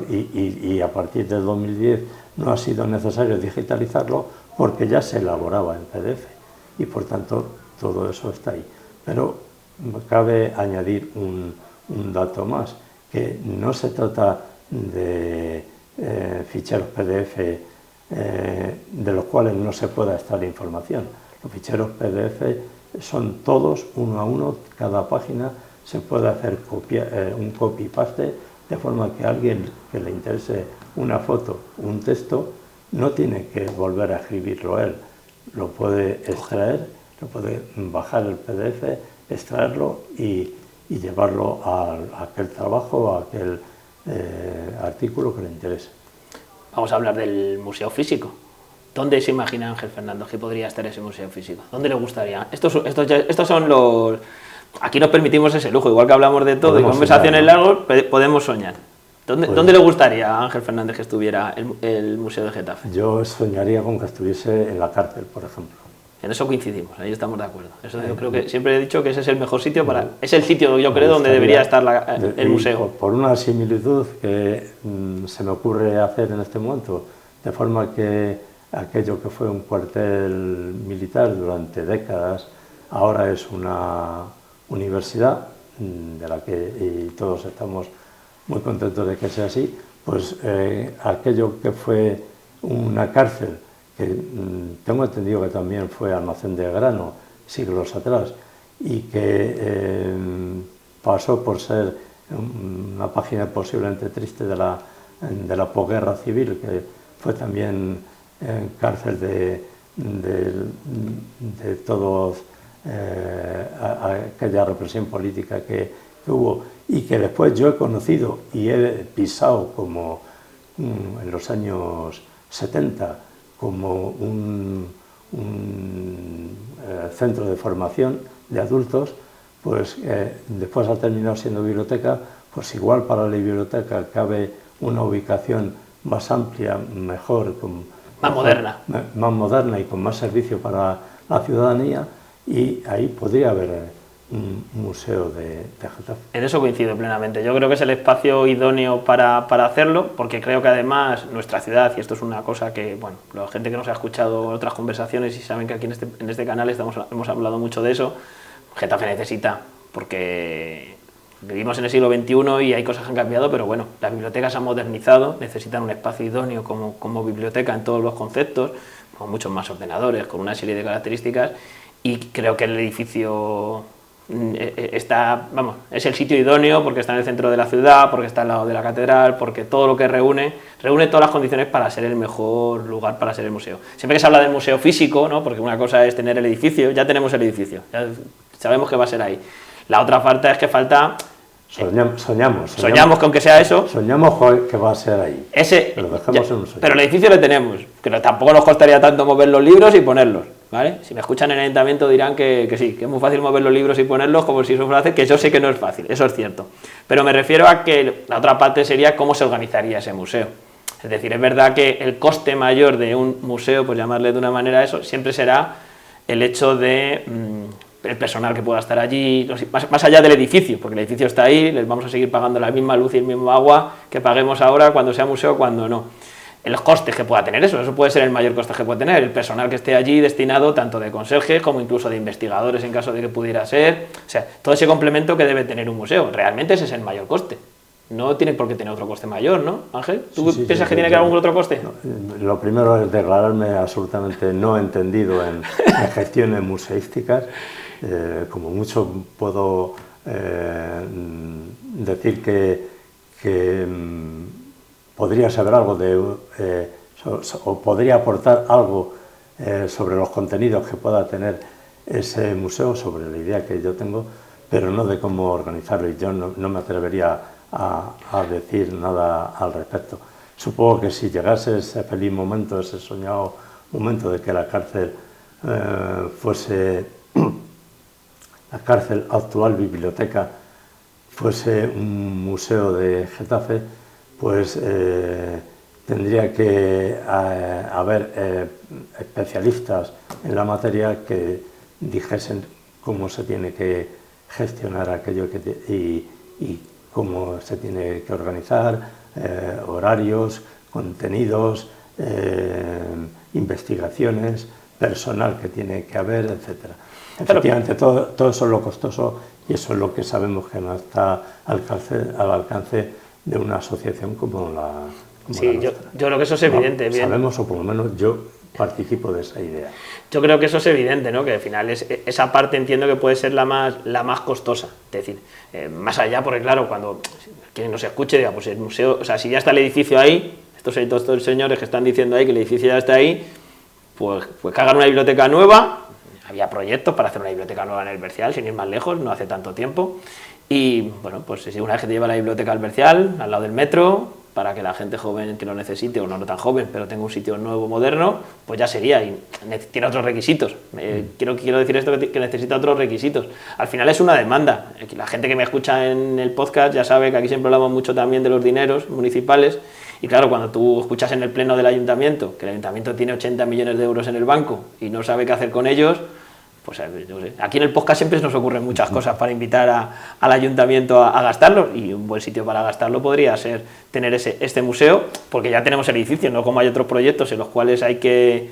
y a partir del 2010 no ha sido necesario digitalizarlo porque ya se elaboraba en PDF, y por tanto todo eso está ahí. Pero cabe añadir un dato más, que no se trata de ficheros PDF de los cuales no se pueda extraer información. Los ficheros PDF son todos uno a uno, cada página se puede hacer un copy-paste, de forma que a alguien que le interese una foto, un texto, no tiene que volver a escribirlo él, lo puede extraer, lo puede bajar el PDF, extraerlo y llevarlo a aquel trabajo, a aquel artículo que le interese. Vamos a hablar del museo físico. ¿Dónde se imagina Ángel Fernández que podría estar ese museo físico? ¿Dónde le gustaría? Estos son los... Aquí nos permitimos ese lujo, igual que hablamos de todo, podemos y conversaciones largas, podemos soñar. ¿Dónde le gustaría a Ángel Fernández que estuviera el Museo de Getafe? Yo soñaría con que estuviese en la cárcel, por ejemplo. En eso coincidimos, ahí estamos de acuerdo. Eso yo creo que siempre he dicho que ese es el mejor sitio para... Es el sitio, yo creo, donde debería estar el museo. Por una similitud que se me ocurre hacer en este momento, de forma que aquello que fue un cuartel militar durante décadas, ahora es una universidad, de la que todos estamos muy contentos de que sea así, pues aquello que fue una cárcel, que tengo entendido que también fue almacén de grano siglos atrás, y que pasó por ser una página posiblemente triste de la posguerra civil, que fue también cárcel de todos aquella represión política que hubo, y que después yo he conocido y he pisado como en los años 70 como un centro de formación de adultos, pues después ha terminado siendo biblioteca. Pues igual para la biblioteca cabe una ubicación más amplia, mejor, más moderna y con más servicio para la ciudadanía, y ahí podría haber un museo de Getafe. En eso coincido plenamente. Yo creo que es el espacio idóneo para hacerlo, porque creo que además nuestra ciudad, y esto es una cosa que, bueno, la gente que nos ha escuchado otras conversaciones y saben que aquí en este canal hemos hablado mucho de eso, Getafe necesita, porque vivimos en el siglo XXI y hay cosas que han cambiado, pero bueno, las bibliotecas se han modernizado, necesitan un espacio idóneo como biblioteca en todos los conceptos, con muchos más ordenadores, con una serie de características, y creo que el edificio es el sitio idóneo porque está en el centro de la ciudad, porque está al lado de la catedral, porque todo lo que reúne todas las condiciones para ser el mejor lugar para ser el museo. Siempre que se habla del museo físico, ¿no? Porque una cosa es tener el edificio, ya tenemos el edificio, ya sabemos que va a ser ahí. La otra parte es que falta... Soñamos que aunque sea eso... Soñamos que va a ser ahí. Pero dejamos en un sueño. Pero el edificio lo tenemos, pero tampoco nos costaría tanto mover los libros y ponerlos, ¿vale? Si me escuchan en el ayuntamiento dirán que sí, que es muy fácil mover los libros y ponerlos como si eso fuera fácil, que yo sé que no es fácil, eso es cierto. Pero me refiero a que la otra parte sería cómo se organizaría ese museo. Es decir, es verdad que el coste mayor de un museo, por llamarle de una manera eso, siempre será el hecho de... el personal que pueda estar allí, más allá del edificio, porque el edificio está ahí, les vamos a seguir pagando la misma luz y el mismo agua que paguemos ahora cuando sea museo, cuando no. Los costes que pueda tener eso puede ser el mayor coste que puede tener, el personal que esté allí destinado tanto de conserjes como incluso de investigadores en caso de que pudiera ser, o sea, todo ese complemento que debe tener un museo, realmente ese es el mayor coste. No tiene por qué tener otro coste mayor, ¿no, Ángel? ¿Tú piensas que tiene que haber algún otro coste? Lo primero es declararme absolutamente no entendido en gestiones museísticas. Como mucho puedo decir que podría saber algo o podría aportar algo sobre los contenidos que pueda tener ese museo, sobre la idea que yo tengo, pero no de cómo organizarlo, y yo no me atrevería a decir nada al respecto. Supongo que si llegase ese feliz momento, ese soñado momento de que la cárcel la cárcel actual biblioteca fuese un museo de Getafe, pues tendría que haber especialistas en la materia que dijesen cómo se tiene que gestionar aquello y cómo se tiene que organizar, horarios, contenidos, investigaciones, personal que tiene que haber, etcétera. Efectivamente, todo eso es lo costoso y eso es lo que sabemos que no está al alcance de una asociación como la Sí, yo creo que eso es evidente. Sabemos, o por lo menos yo participo de esa idea. Yo creo que eso es evidente, ¿no? Que al final esa parte entiendo que puede ser la más costosa. Es decir, más allá, porque claro, cuando quien nos escuche diga, pues el museo, o sea, si ya está el edificio ahí, estos señores que están diciendo ahí que el edificio ya está ahí, pues que hagan una biblioteca nueva. Había proyectos para hacer una biblioteca nueva en el Bercial, sin ir más lejos, no hace tanto tiempo. Y bueno, pues si una vez que te lleva la biblioteca al Bercial, al lado del metro, para que la gente joven que lo necesite, o no tan joven, pero tenga un sitio nuevo, moderno, pues ya sería, y tiene otros requisitos. Quiero decir esto, que necesita otros requisitos. Al final es una demanda. La gente que me escucha en el podcast ya sabe que aquí siempre hablamos mucho también de los dineros municipales, y claro, cuando tú escuchas en el pleno del ayuntamiento que el ayuntamiento tiene 80 millones de euros en el banco y no sabe qué hacer con ellos, pues yo sé, aquí en el podcast siempre nos ocurren muchas cosas para invitar al ayuntamiento a gastarlo, y un buen sitio para gastarlo podría ser tener este museo, porque ya tenemos el edificio, no como hay otros proyectos en los cuales hay que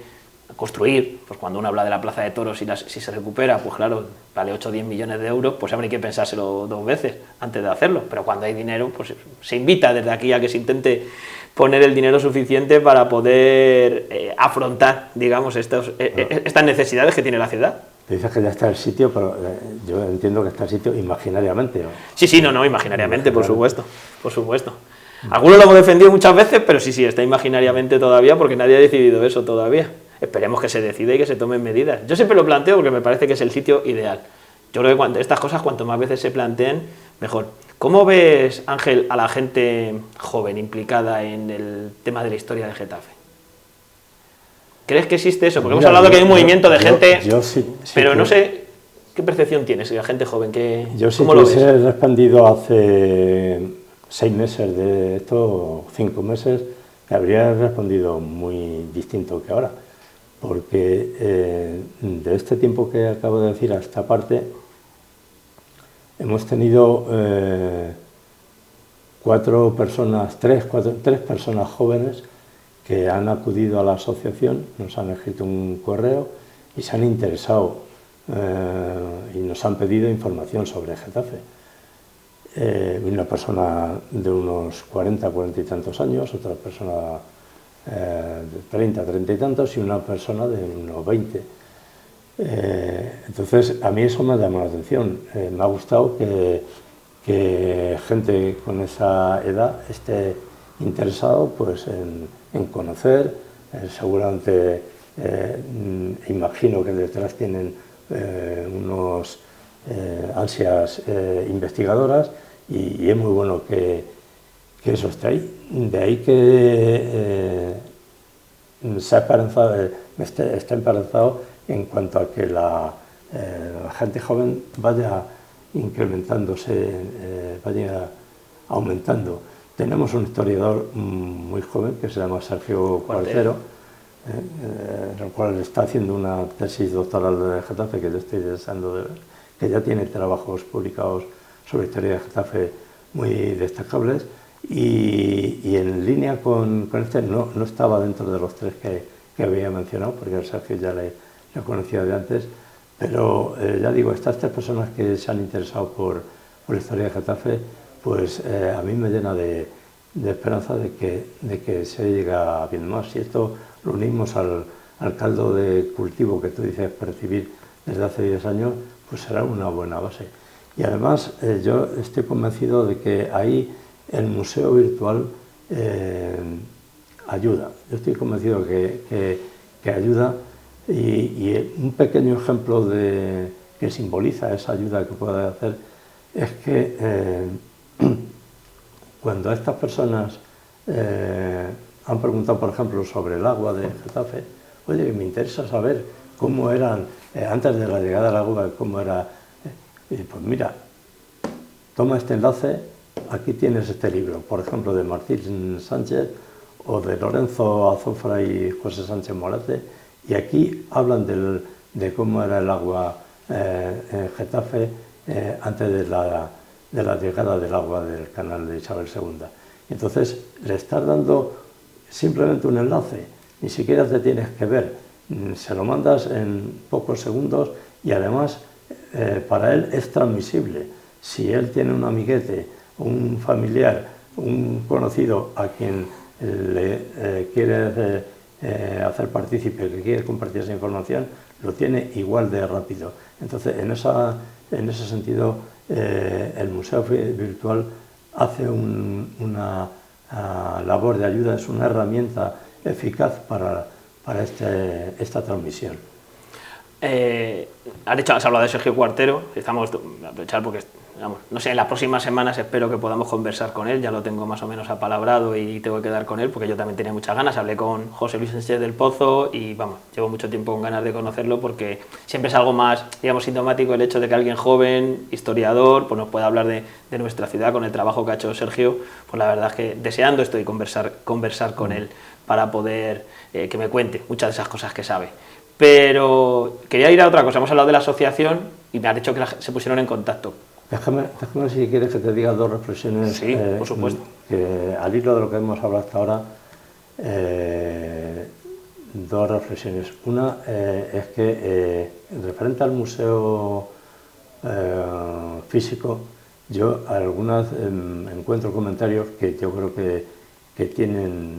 construir. Pues cuando uno habla de la Plaza de Toros, si se recupera, pues claro, vale 8 o 10 millones de euros, pues habría que pensárselo 2 veces antes de hacerlo, pero cuando hay dinero, pues se invita desde aquí a que se intente poner el dinero suficiente para poder afrontar, digamos, estas necesidades que tiene la ciudad. Te dices que ya está el sitio, pero yo entiendo que está el sitio imaginariamente, ¿no? Sí, no, imaginariamente, por supuesto. Algunos lo hemos defendido muchas veces, pero sí, está imaginariamente todavía, porque nadie ha decidido eso todavía. Esperemos que se decida y que se tomen medidas. Yo siempre lo planteo porque me parece que es el sitio ideal. Yo creo que estas cosas, cuanto más veces se planteen, mejor. ¿Cómo ves, Ángel, a la gente joven implicada en el tema de la historia de Getafe? ¿Crees que existe eso? Porque hemos hablado que hay un movimiento de gente, pero no sé qué percepción tienes de la gente joven. ¿Cómo lo ves? Yo he respondido hace 6 meses de esto, 5 meses, habría respondido muy distinto que ahora, porque de este tiempo que acabo de decir a esta parte, hemos tenido 3 personas jóvenes que han acudido a la asociación, nos han escrito un correo y se han interesado y nos han pedido información sobre Getafe. una persona de unos 40, 40 y tantos años, otra persona de 30, 30 y tantos y una persona de unos 20. Entonces, a mí eso me ha llamado la atención. Me ha gustado que gente con esa edad esté interesado pues, en conocer, seguramente imagino que detrás tienen unos ansias investigadoras y es muy bueno que eso esté ahí. De ahí que se ha esperanzado, está esperanzado en cuanto a que la gente joven vaya incrementándose, vaya aumentando. Tenemos un historiador muy joven que se llama Sergio Cuartero, el cual está haciendo una tesis doctoral de Getafe que yo estoy deseando de ver, que ya tiene trabajos publicados sobre historia de Getafe muy destacables y en línea con este no estaba dentro de los tres que había mencionado, porque el Sergio ya le conocía de antes, pero ya digo, estas tres personas que se han interesado por la historia de Getafe, pues a mí me llena de esperanza de que se llega bien más. Y esto lo unimos al caldo de cultivo que tú dices percibir desde hace 10 años, pues será una buena base. Y además yo estoy convencido de que ahí el museo virtual ayuda. Yo estoy convencido que ayuda y un pequeño ejemplo que simboliza esa ayuda que puede hacer es que cuando estas personas han preguntado, por ejemplo, sobre el agua de Getafe, oye, me interesa saber cómo eran, antes de la llegada del agua, cómo era. Pues mira, toma este enlace, aquí tienes este libro, por ejemplo, de Martín Sánchez o de Lorenzo Azofra y José Sánchez Morate, y aquí hablan de cómo era el agua en Getafe antes de la llegada del agua del canal de Isabel II. Entonces, le estás dando simplemente un enlace, ni siquiera te tienes que ver, se lo mandas en pocos segundos y además para él es transmisible. Si él tiene un amiguete, un familiar, un conocido a quien le quiere hacer partícipe, que quiere compartir esa información, lo tiene igual de rápido. Entonces, en ese sentido, el museo virtual hace una labor de ayuda, es una herramienta eficaz para esta transmisión. Has hablado de Sergio Cuartero, estamos a aprovechar porque, vamos, no sé, en las próximas semanas espero que podamos conversar con él, ya lo tengo más o menos apalabrado y tengo que quedar con él porque yo también tenía muchas ganas. Hablé con José Luis Sánchez del Pozo y, vamos, llevo mucho tiempo con ganas de conocerlo porque siempre es algo más, digamos, sintomático el hecho de que alguien joven, historiador, pues nos pueda hablar de nuestra ciudad con el trabajo que ha hecho Sergio. Pues la verdad es que deseando estoy conversar con él para poder que me cuente muchas de esas cosas que sabe. Pero quería ir a otra cosa. Hemos hablado de la asociación y me ha dicho que se pusieron en contacto. Déjame si quieres que te diga dos reflexiones. Sí, por supuesto. Que al hilo de lo que hemos hablado hasta ahora, dos reflexiones. Una es que referente al museo físico, yo algunas encuentro comentarios que yo creo que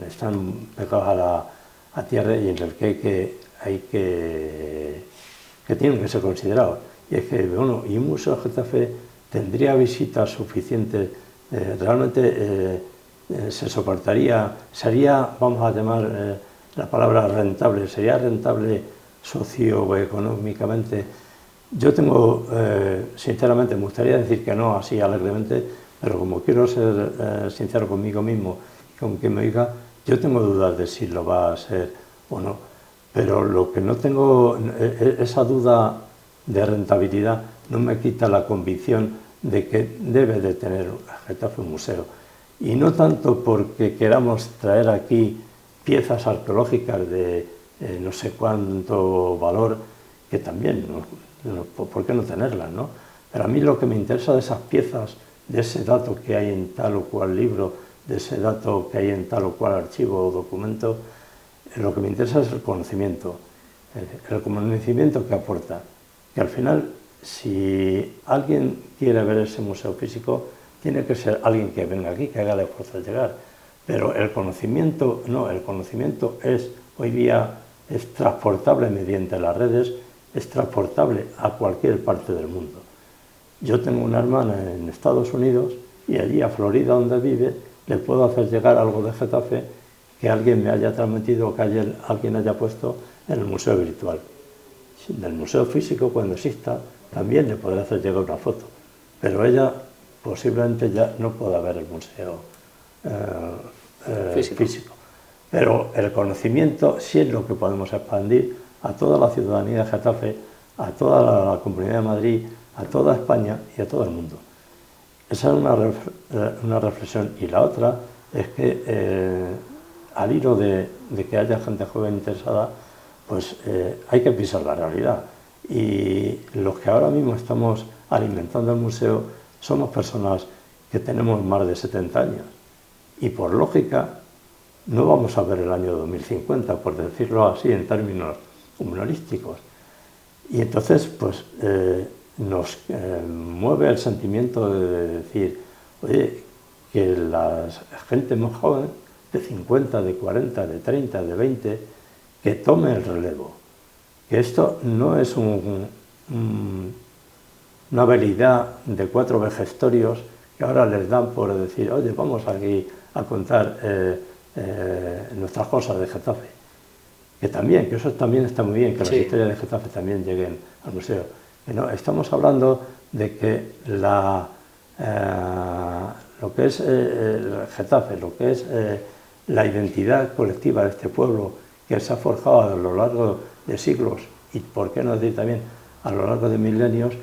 están pegados a tierra y en el que tienen que ser considerados. Y es que, bueno, y un museo de Getafe tendría visitas suficientes, realmente se soportaría, sería, vamos a llamar la palabra rentable, sería rentable socioeconómicamente. Yo tengo, sinceramente, me gustaría decir que no, así alegremente, pero como quiero ser sincero conmigo mismo y con quien me diga, yo tengo dudas de si lo va a ser o no. Pero lo que no tengo, esa duda de rentabilidad no me quita la convicción de que debe de tener Getafe un museo. Y no tanto porque queramos traer aquí piezas arqueológicas de no sé cuánto valor, que también, ¿por qué no tenerlas, no? Pero a mí lo que me interesa de esas piezas, de ese dato que hay en tal o cual libro, de ese dato que hay en tal o cual archivo o documento, lo que me interesa es el conocimiento que aporta, que al final, si alguien quiere ver ese museo físico, tiene que ser alguien que venga aquí, que haga el esfuerzo de llegar. Pero el conocimiento, no, el conocimiento es, hoy día, es transportable mediante las redes, es transportable a cualquier parte del mundo. Yo tengo una hermana en Estados Unidos y allí a Florida, donde vive, le puedo hacer llegar algo de Getafe que alguien me haya transmitido o que alguien haya puesto en el museo virtual. Del museo físico, cuando exista, también le podré hacer llegar una foto, pero ella posiblemente ya no pueda ver el museo físico. Pero el conocimiento sí es lo que podemos expandir a toda la ciudadanía de Getafe, a toda la Comunidad de Madrid, a toda España y a todo el mundo. Esa es una reflexión. Y la otra es que al hilo de que haya gente joven interesada, pues hay que pisar la realidad. Y los que ahora mismo estamos alimentando el museo somos personas que tenemos más de 70 años. Y por lógica no vamos a ver el año 2050, por decirlo así en términos humorísticos. Y entonces pues nos mueve el sentimiento de decir, oye, que la gente más joven, de 50, de 40, de 30, de 20, que tome el relevo. Que esto no es una habilidad de 4 vejestorios que ahora les dan por decir, oye, vamos aquí a contar nuestras cosas de Getafe. Que también, que eso también está muy bien, que las historias de Getafe también lleguen al museo. No, estamos hablando de que lo que es Getafe, lo que es la identidad colectiva de este pueblo, que se ha forjado a lo largo de siglos y, por qué no decir también, a lo largo de milenios,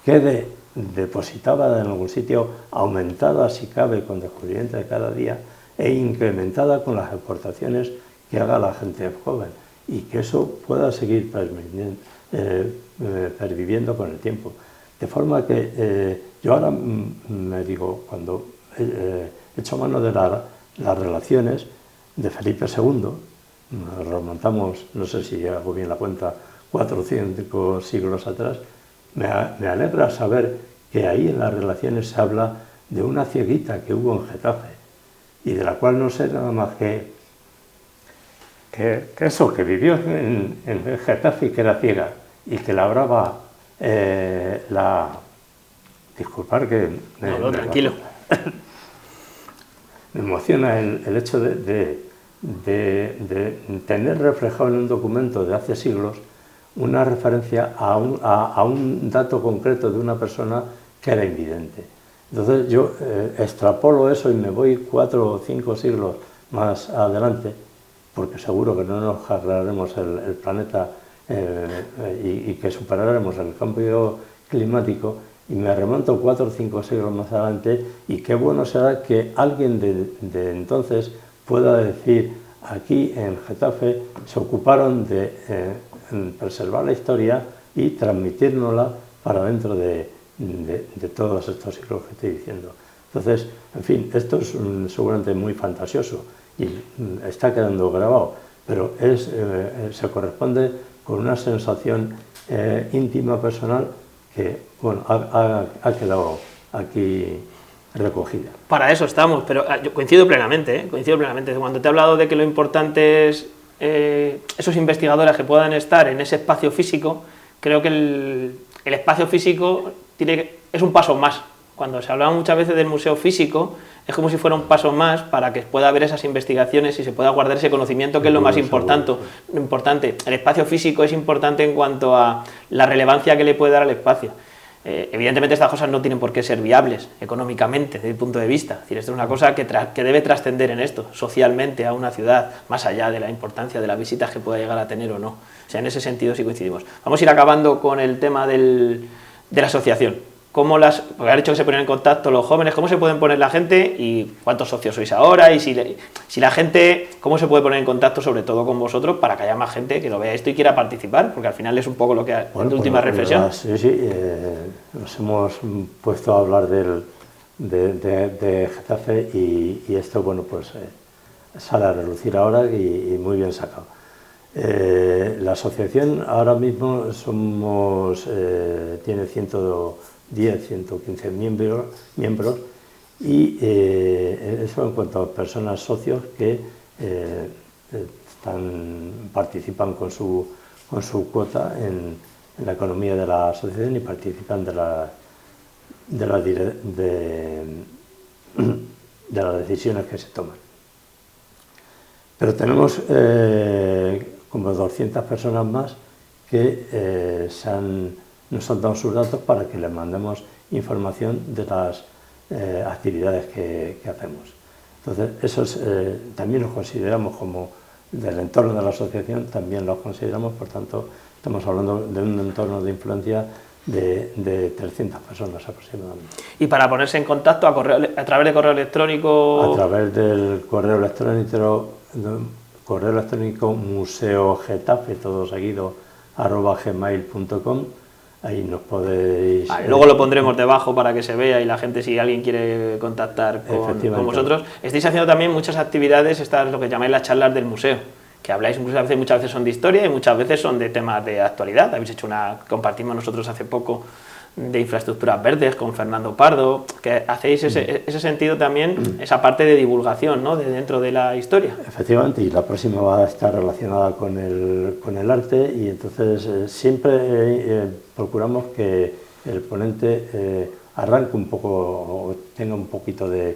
quede depositada en algún sitio, aumentada si cabe con descubrimiento de cada día e incrementada con las aportaciones que haga la gente joven y que eso pueda seguir perviviendo con el tiempo. De forma que yo ahora me digo, cuando he hecho mano de las relaciones de Felipe II, nos remontamos, no sé si hago bien la cuenta, 4 o 5 siglos atrás, me alegra saber que ahí en las relaciones se habla de una cieguita que hubo en Getafe y de la cual no sé nada más que eso, que vivió en Getafe y que era ciega y que labraba disculpar que... No, tranquilo. Me emociona el hecho de tener reflejado en un documento de hace siglos una referencia a un dato concreto de una persona que era invidente. Entonces yo extrapolo eso y me voy 4 o 5 siglos más adelante, porque seguro que no nos arreglaremos el planeta y que superaremos el cambio climático, y me remonto 4 o 5 siglos más adelante, y qué bueno será que alguien de entonces pueda decir, aquí en Getafe se ocuparon de preservar la historia y transmitírnosla para dentro de todos estos siglos que estoy diciendo. Entonces, en fin, esto es seguramente muy fantasioso y está quedando grabado, pero se corresponde con una sensación íntima, personal, que bueno, ha quedado aquí recogida. Para eso estamos, pero yo coincido plenamente, coincido plenamente. Cuando te he hablado de que lo importante es esos investigadores que puedan estar en ese espacio físico, creo que el espacio físico es un paso más. Cuando se hablaba muchas veces del museo físico, es como si fuera un paso más para que pueda haber esas investigaciones y se pueda guardar ese conocimiento, que es lo más importante. El espacio físico es importante en cuanto a la relevancia que le puede dar al espacio. Evidentemente estas cosas no tienen por qué ser viables económicamente, desde mi punto de vista. Es decir, esto es una cosa que debe trascender en esto, socialmente, a una ciudad, más allá de la importancia de las visitas que pueda llegar a tener o no. O sea, en ese sentido sí coincidimos. Vamos a ir acabando con el tema de la asociación. Porque ha dicho que se ponen en contacto los jóvenes, ¿cómo se pueden poner la gente y cuántos socios sois ahora? Y si la gente, ¿cómo se puede poner en contacto sobre todo con vosotros para que haya más gente que lo vea esto y quiera participar? Porque al final es un poco lo que es tu última reflexión. Sí, nos hemos puesto a hablar de Getafe y esto, bueno, pues sale a relucir ahora y muy bien sacado. La asociación ahora mismo tiene 110, 115 miembros Y eso en cuanto a personas socios que participan con su cuota en la economía de la asociación y participan de las decisiones que se toman. Pero tenemos como 200 personas más que nos han dado sus datos para que les mandemos información de las actividades que hacemos. Entonces, esos también los consideramos como del entorno de la asociación, también los consideramos, por tanto, estamos hablando de un entorno de influencia de 300 personas aproximadamente. Y para ponerse en contacto a través de correo electrónico... A través del correo electrónico museogetafe, todo seguido, @gmail.com. Ahí nos podéis... luego lo pondremos debajo para que se vea y la gente, si alguien quiere contactar con vosotros. Estáis haciendo también muchas actividades, estas lo que llamáis las charlas del museo, que habláis muchas veces son de historia y muchas veces son de temas de actualidad. Habéis hecho compartimos nosotros hace poco de infraestructuras verdes con Fernando Pardo, que hacéis ese sentido también, esa parte de divulgación, ¿no?, de dentro de la historia. Efectivamente, y la próxima va a estar relacionada con el arte, y entonces siempre procuramos que el ponente arranque un poco o tenga un poquito de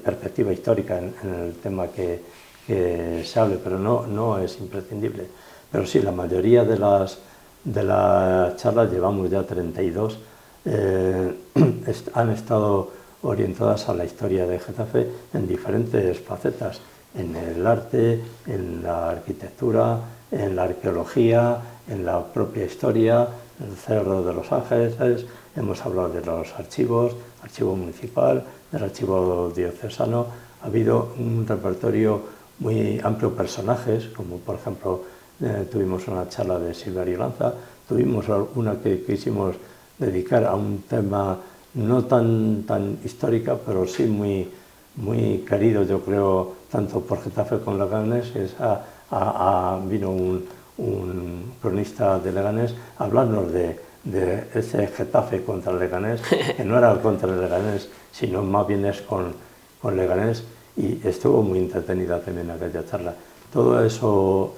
perspectiva histórica en el tema que se hable, pero no es imprescindible. Pero sí, la mayoría de las charlas, llevamos ya 32, han estado orientadas a la historia de Getafe en diferentes facetas, en el arte, en la arquitectura, en la arqueología, en la propia historia, el Cerro de los Ángeles, hemos hablado de los archivos, archivo municipal, del archivo diocesano. Ha habido un repertorio muy amplio de personajes, como por ejemplo tuvimos una charla de Silverio Lanza, tuvimos una que quisimos dedicar a un tema no tan histórica, pero sí muy querido, yo creo, tanto por Getafe como Leganés. Vino un cronista de Leganés a hablarnos de ese Getafe contra el Leganés, que no era contra el Leganés, sino más bien es con Leganés, y estuvo muy entretenida también aquella charla. Todo eso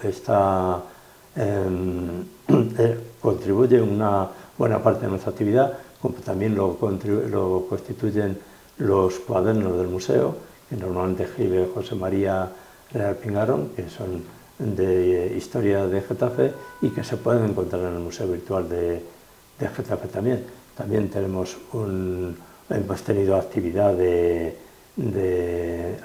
contribuye una buena parte de nuestra actividad, como también lo constituyen los cuadernos del museo, que normalmente escribe José María Real Pingarón, que son de historia de Getafe y que se pueden encontrar en el Museo Virtual de Getafe también. También hemos tenido actividad de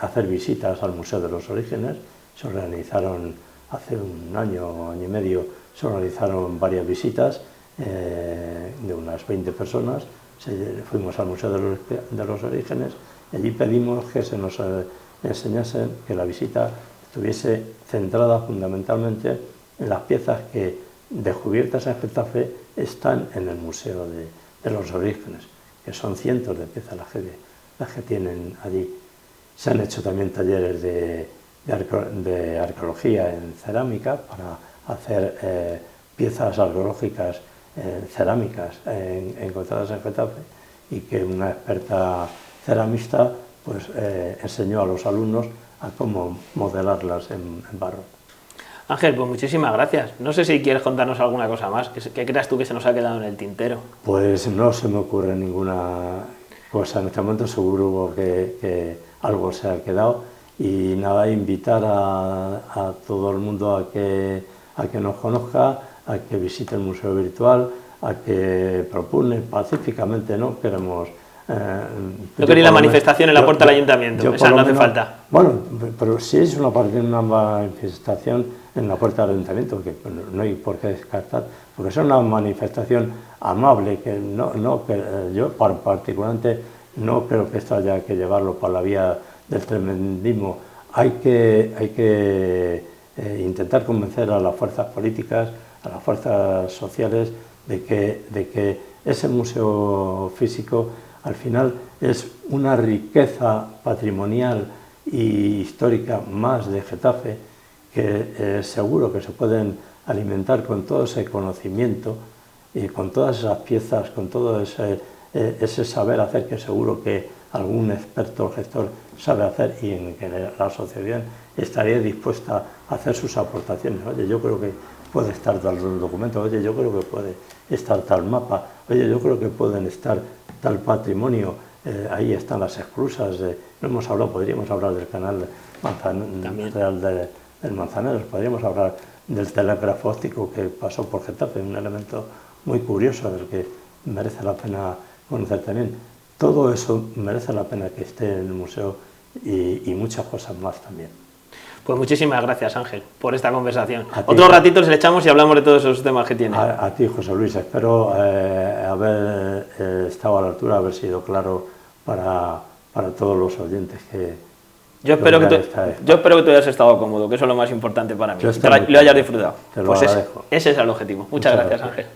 hacer visitas al Museo de los Orígenes. Se organizaron hace un año y medio, se organizaron varias visitas de unas 20 personas. Fuimos al Museo de los Orígenes y allí pedimos que se nos enseñase, que la visita estuviese centrada fundamentalmente en las piezas que, descubiertas en Getafe, están en el Museo de los Orígenes, que son cientos de piezas las que tienen allí. Se han hecho también talleres de arqueología en cerámica para hacer piezas arqueológicas cerámicas encontradas en Getafe, y que una experta ceramista pues enseñó a los alumnos a cómo modelarlas en barro. Ángel, pues muchísimas gracias. No sé si quieres contarnos alguna cosa más, que creas tú que se nos ha quedado en el tintero. Pues no se me ocurre ninguna cosa en este momento, seguro que algo se ha quedado, y nada, invitar a todo el mundo a que nos conozca, a que visite el Museo Virtual, a que propone pacíficamente, no queremos... no queréis la manifestación en la puerta del ayuntamiento, esa no hace falta. Bueno, pero si es una manifestación en la puerta del ayuntamiento, que no hay por qué descartar, porque es una manifestación amable, que yo particularmente no creo que esto haya que llevarlo por la vía del tremendismo. Hay que intentar convencer a las fuerzas políticas, a las fuerzas sociales, de que ese museo físico al final es una riqueza patrimonial y histórica más de Getafe, que seguro que se pueden alimentar con todo ese conocimiento y con todas esas piezas, con todo ese saber hacer, que seguro que algún experto gestor sabe hacer y en que la asociación estaría dispuesta a hacer sus aportaciones. Oye, yo creo que puede estar tal documento, oye, yo creo que puede estar tal mapa, oye, yo creo que pueden estar tal patrimonio, ahí están las esclusas, no hemos hablado, podríamos hablar del canal real del Manzaneros, podríamos hablar del telégrafo óptico que pasó por Getafe, un elemento muy curioso del que merece la pena conocer también. Todo eso merece la pena que esté en el museo y muchas cosas más también. Pues muchísimas gracias, Ángel, por esta conversación. Otro ratito se le echamos y hablamos de todos esos temas que tiene. A ti, José Luis, espero haber estado a la altura, haber sido claro para todos los oyentes que... Yo espero que tú hayas estado cómodo, que eso es lo más importante para mí, y lo hayas disfrutado. Te lo agradezco. Ese es el objetivo. Muchas gracias, Ángel.